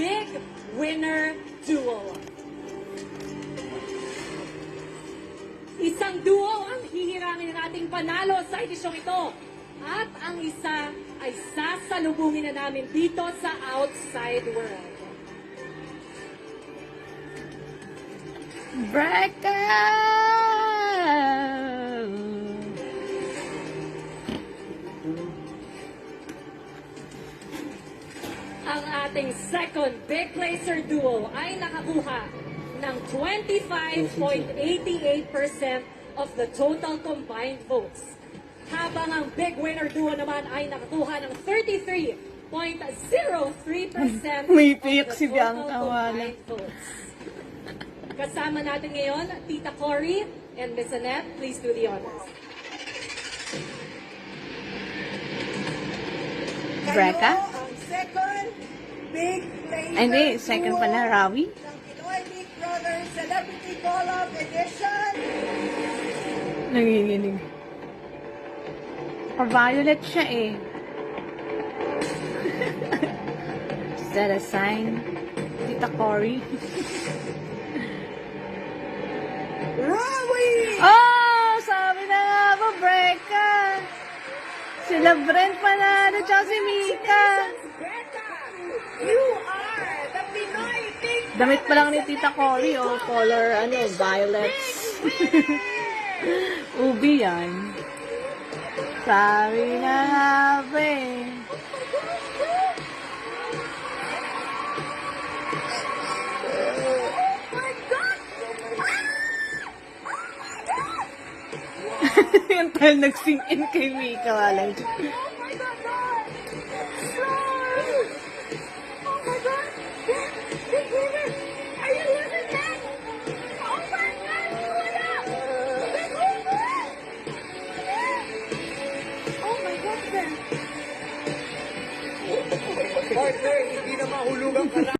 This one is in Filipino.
Big Winner Duo. Isang duo ang hihirangin nating panalo sa edisyong ito. At ang isa ay sasalubungin na namin dito sa outside world. Brecca! Ang ating second big placer duo ay nakakuha ng 25.88% of the total combined votes. Habang ang big winner duo naman ay nakakuha ng 33.03% May of piyak the si total Bianca, wala. combined votes. Kasama natin ngayon, Tita Cory and Miss Annette. Please do the honors. Brecca? Kayo ang second big placer Hindi, second duo pala, Rawi. ng Pinoy Big Brother Celebrity Call-Up Edition. Nanginginig. Pa-violet siya eh. Is that a sign? Tita Cory? Rawi! Oh! Sabi na nga ba, Brecca? Sila Brent panalo, tsaka si Mika. Brecca, you are the Pinoy Big Damit pa lang ni Tita Cory, oh. Color, violets. Ubi yan. Sabi na nga ba eh. Yung tal nag-sink in kay Mika, walang Oh my God, God! Oh my God! Big winner! Are you losing that? Oh my God! Wala! Big winner! Oh my God, sir! Partner, hindi na mahulugan ka na.